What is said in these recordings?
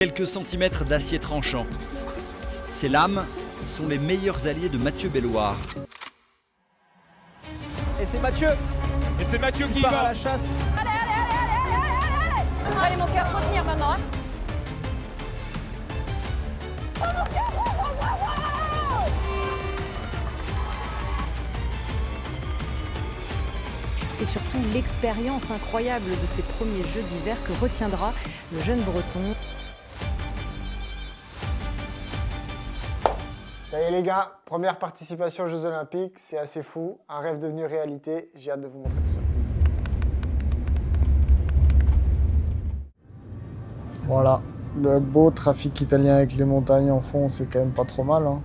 Quelques centimètres d'acier tranchant. Ces lames sont les meilleurs alliés de Mathieu Belloir. Et c'est Mathieu. Et c'est Mathieu qui part va à la chasse. Allez mon cœur, faut tenir maintenant. Hein. Oh mon cœur, C'est surtout l'expérience incroyable de ces premiers Jeux d'hiver que retiendra le jeune Breton. Ça y est les gars, première participation aux Jeux Olympiques, c'est assez fou, un rêve devenu réalité, j'ai hâte de vous montrer tout ça. Voilà, le beau trafic italien avec les montagnes en fond, c'est quand même pas trop mal. Hein.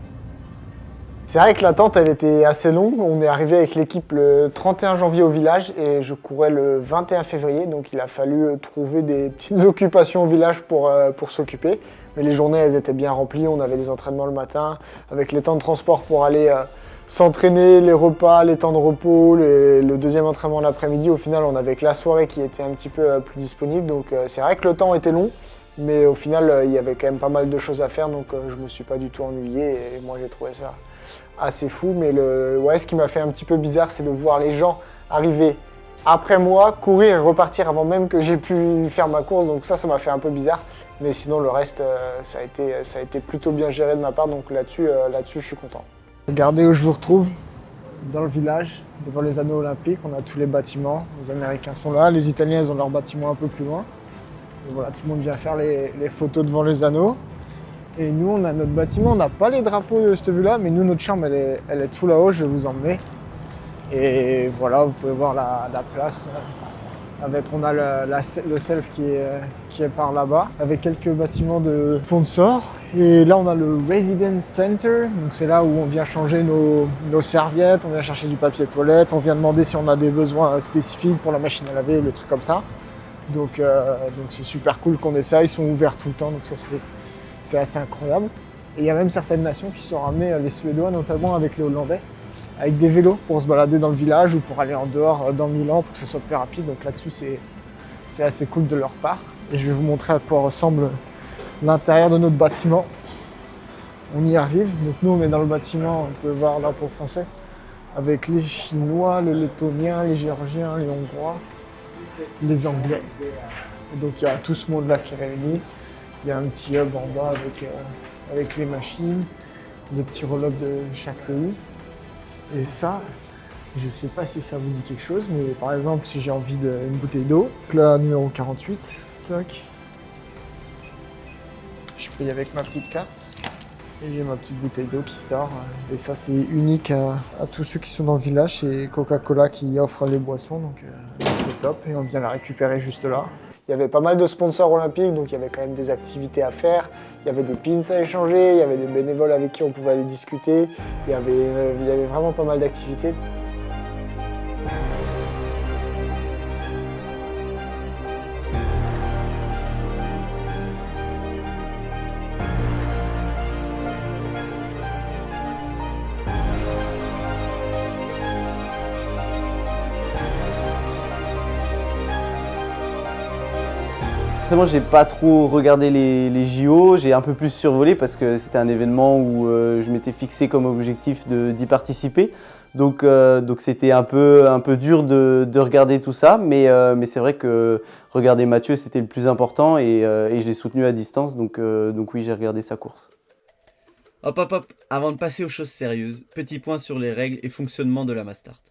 C'est vrai que l'attente elle était assez longue, on est arrivé avec l'équipe le 31 janvier au village et je courais le 21 février, donc il a fallu trouver des petites occupations au village pour s'occuper. Mais les journées elles étaient bien remplies, on avait des entraînements le matin, avec les temps de transport pour aller s'entraîner, les repas, les temps de repos, le deuxième entraînement l'après-midi. Au final on avait que la soirée qui était un petit peu plus disponible, donc c'est vrai que le temps était long. Mais au final, il y avait quand même pas mal de choses à faire, donc je me suis pas du tout ennuyé et moi j'ai trouvé ça assez fou. Mais ce qui m'a fait un petit peu bizarre, c'est de voir les gens arriver après moi, courir et repartir avant même que j'ai pu faire ma course. Donc ça m'a fait un peu bizarre. Mais sinon, le reste, ça a été plutôt bien géré de ma part. Donc là-dessus, je suis content. Regardez où je vous retrouve, dans le village, devant les anneaux olympiques. On a tous les bâtiments. Les Américains sont là, les Italiens, ils ont leur bâtiment un peu plus loin. Et voilà, tout le monde vient faire les photos devant les anneaux. Et nous, on a notre bâtiment, on n'a pas les drapeaux de cette vue-là, mais nous, notre chambre, elle est tout là-haut, je vais vous emmener. Et voilà, vous pouvez voir la place. On a le self qui est par là-bas, avec quelques bâtiments de sponsors. Et là, on a le Residence Center, donc c'est là où on vient changer nos serviettes, on vient chercher du papier toilette, on vient demander si on a des besoins spécifiques pour la machine à laver, le truc comme ça. Donc c'est super cool qu'on ait ça, ils sont ouverts tout le temps, donc ça c'est assez incroyable. Et il y a même certaines nations qui sont ramenées, les Suédois notamment avec les Hollandais, avec des vélos pour se balader dans le village ou pour aller en dehors dans Milan pour que ce soit plus rapide. Donc là-dessus c'est assez cool de leur part. Et je vais vous montrer à quoi ressemble l'intérieur de notre bâtiment. On y arrive, donc nous on est dans le bâtiment, on peut voir là pour français, avec les Chinois, les Lettoniens, les Géorgiens, les Hongrois, les Anglais. Et donc il y a tout ce monde-là qui est réuni. Il y a un petit hub en bas avec les machines, des petits relogs de chaque pays. Et ça, je ne sais pas si ça vous dit quelque chose, mais par exemple, si j'ai envie d'une bouteille d'eau, là, numéro 48, toc. Je paye avec ma petite carte. Et j'ai ma petite bouteille d'eau qui sort. Et ça, c'est unique à tous ceux qui sont dans le village. C'est Coca-Cola qui offre les boissons, donc c'est top. Et on vient la récupérer juste là. Il y avait pas mal de sponsors olympiques, donc il y avait quand même des activités à faire. Il y avait des pins à échanger, il y avait des bénévoles avec qui on pouvait aller discuter. Il y avait vraiment pas mal d'activités. Forcément, j'ai pas trop regardé les JO, j'ai un peu plus survolé parce que c'était un événement où je m'étais fixé comme objectif d'y participer. Donc c'était un peu dur de regarder tout ça, mais c'est vrai que regarder Mathieu c'était le plus important et je l'ai soutenu à distance, donc oui, j'ai regardé sa course. Hop, avant de passer aux choses sérieuses, petit point sur les règles et fonctionnement de la Mastart.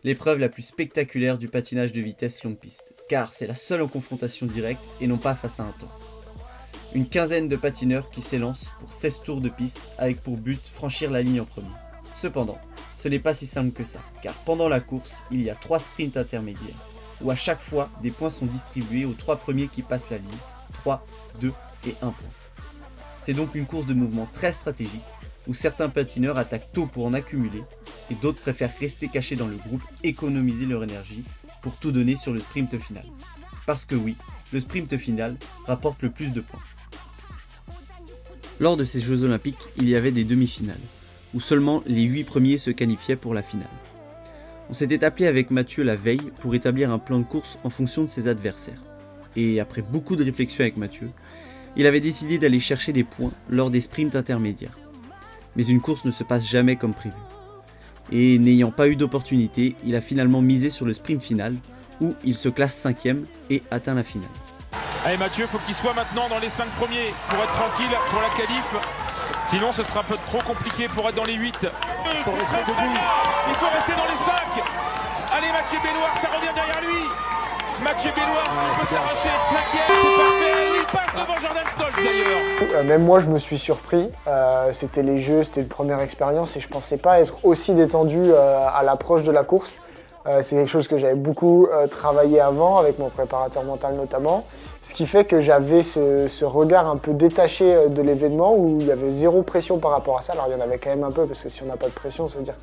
L'épreuve la plus spectaculaire du patinage de vitesse longue piste, car c'est la seule en confrontation directe et non pas face à un temps. Une quinzaine de patineurs qui s'élancent pour 16 tours de piste avec pour but franchir la ligne en premier. Cependant, ce n'est pas si simple que ça, car pendant la course, il y a 3 sprints intermédiaires, où à chaque fois, des points sont distribués aux 3 premiers qui passent la ligne, 3, 2 et 1 point. C'est donc une course de mouvement très stratégique, où certains patineurs attaquent tôt pour en accumuler, et d'autres préfèrent rester cachés dans le groupe, économiser leur énergie, pour tout donner sur le sprint final. Parce que oui, le sprint final rapporte le plus de points. Lors de ces Jeux Olympiques, il y avait des demi-finales, où seulement les 8 premiers se qualifiaient pour la finale. On s'était appelé avec Mathieu la veille pour établir un plan de course en fonction de ses adversaires. Et après beaucoup de réflexions avec Mathieu, Il avait décidé d'aller chercher des points lors des sprints intermédiaires. Mais une course ne se passe jamais comme prévu. Et n'ayant pas eu d'opportunité, il a finalement misé sur le sprint final, où il se classe 5e et atteint la finale. Allez Mathieu, il faut qu'il soit maintenant dans les 5 premiers pour être tranquille pour la qualif. Sinon ce sera un peu trop compliqué pour être dans les 8. Il faut rester dans les 5. Allez Mathieu Belloir, ça revient derrière lui. Mathieu Belloir, s'il peut s'arracher, 5e, c'est parfait. Il passe devant Jordan Stolz d'ailleurs. Même moi je me suis surpris. C'était les jeux, c'était une première expérience et je pensais pas être aussi détendu à l'approche de la course. C'est quelque chose que j'avais beaucoup travaillé avant, avec mon préparateur mental notamment. Ce qui fait que j'avais ce regard un peu détaché de l'événement où il y avait zéro pression par rapport à ça. Alors il y en avait quand même un peu parce que si on n'a pas de pression, ça veut dire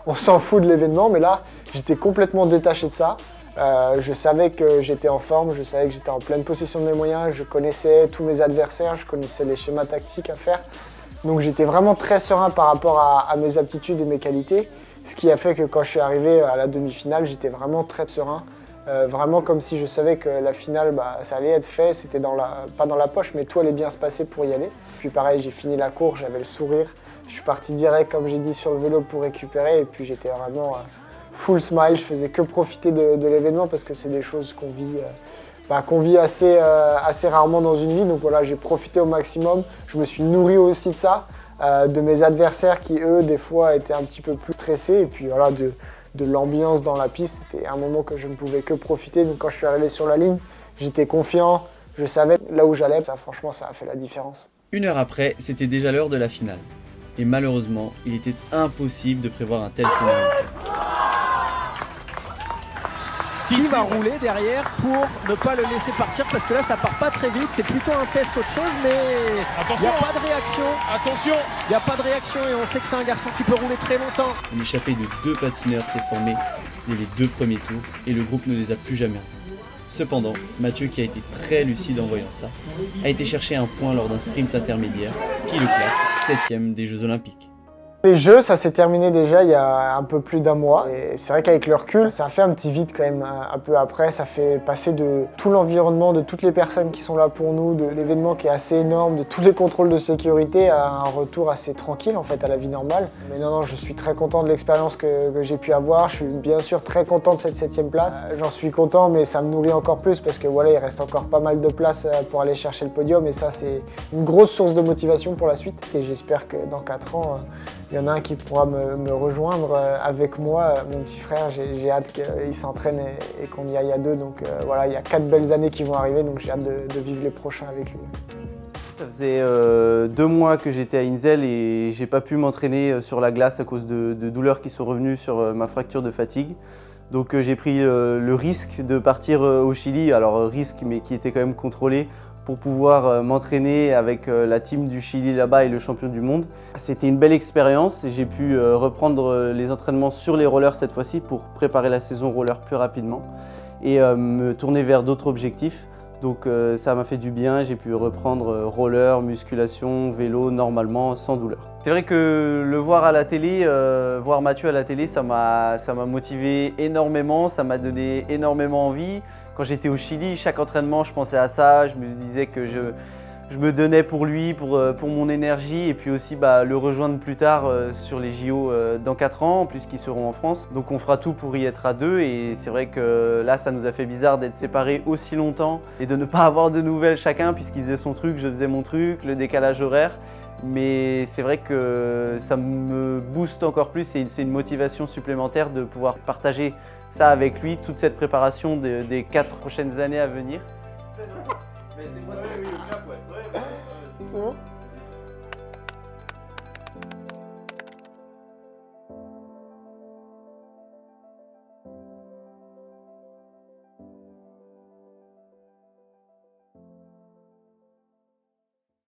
qu'on s'en fout de l'événement. Mais là, j'étais complètement détaché de ça. Je savais que j'étais en forme, je savais que j'étais en pleine possession de mes moyens. Je connaissais tous mes adversaires, je connaissais les schémas tactiques à faire. Donc j'étais vraiment très serein par rapport à mes aptitudes et mes qualités. Ce qui a fait que quand je suis arrivé à la demi-finale, j'étais vraiment très serein. Vraiment comme si je savais que la finale, ça allait être fait. C'était pas dans la poche, mais tout allait bien se passer pour y aller. Puis pareil, j'ai fini la course, j'avais le sourire. Je suis parti direct, comme j'ai dit, sur le vélo pour récupérer. Et puis j'étais vraiment full smile. Je faisais que profiter de l'événement parce que c'est des choses qu'on vit assez rarement dans une vie. Donc voilà, j'ai profité au maximum. Je me suis nourri aussi de ça. De mes adversaires qui, eux, des fois, étaient un petit peu plus stressés. Et puis voilà, de l'ambiance dans la piste, c'était un moment que je ne pouvais que profiter. Donc quand je suis arrivé sur la ligne, j'étais confiant, je savais là où j'allais. Ça, franchement, ça a fait la différence. 1 heure après, c'était déjà l'heure de la finale. Et malheureusement, il était impossible de prévoir un tel scénario. Qui va rouler derrière pour ne pas le laisser partir parce que là ça part pas très vite, c'est plutôt un test qu'autre chose mais il n'y a pas de réaction. Attention, il n'y a pas de réaction et on sait que c'est un garçon qui peut rouler très longtemps. Une échappée de 2 patineurs s'est formée dès les 2 premiers tours et le groupe ne les a plus jamais revus. Cependant, Mathieu, qui a été très lucide en voyant ça, a été chercher un point lors d'un sprint intermédiaire qui le classe 7e des Jeux Olympiques. Les Jeux, ça s'est terminé déjà il y a un peu plus d'un mois. Et c'est vrai qu'avec le recul, ça a fait un petit vide quand même un peu après. Ça fait passer de tout l'environnement, de toutes les personnes qui sont là pour nous, de l'événement qui est assez énorme, de tous les contrôles de sécurité à un retour assez tranquille en fait à la vie normale. Mais non, je suis très content de l'expérience que j'ai pu avoir. Je suis bien sûr très content de cette 7e place. J'en suis content, mais ça me nourrit encore plus parce que voilà, il reste encore pas mal de place pour aller chercher le podium. Et ça, c'est une grosse source de motivation pour la suite. Et j'espère que dans 4 ans, il y en a un qui pourra me rejoindre avec moi, mon petit frère. J'ai hâte qu'il s'entraîne et qu'on y aille à 2. Donc voilà, il y a 4 belles années qui vont arriver, donc j'ai hâte de vivre les prochains avec lui. Ça faisait 2 mois que j'étais à Inzell et j'ai pas pu m'entraîner sur la glace à cause de douleurs qui sont revenues sur ma fracture de fatigue. Donc j'ai pris le risque de partir au Chili, alors risque mais qui était quand même contrôlé, pour pouvoir m'entraîner avec la team du Chili là-bas et le champion du monde. C'était une belle expérience et j'ai pu reprendre les entraînements sur les rollers cette fois-ci pour préparer la saison roller plus rapidement et me tourner vers d'autres objectifs. Donc ça m'a fait du bien, j'ai pu reprendre roller, musculation, vélo normalement sans douleur. C'est vrai que le voir à la télé, voir Mathieu à la télé, ça m'a motivé énormément, ça m'a donné énormément envie. Quand j'étais au Chili, chaque entraînement, je pensais à ça, je me disais que je me donnais pour lui, pour mon énergie et puis aussi le rejoindre plus tard sur les JO dans 4 ans, puisqu'ils seront en France. Donc on fera tout pour y être à 2 et c'est vrai que là, ça nous a fait bizarre d'être séparés aussi longtemps et de ne pas avoir de nouvelles chacun puisqu'il faisait son truc, je faisais mon truc, le décalage horaire. Mais c'est vrai que ça me booste encore plus et c'est une motivation supplémentaire de pouvoir partager ça avec lui, toute cette préparation des 4 prochaines années à venir. C'est bon ?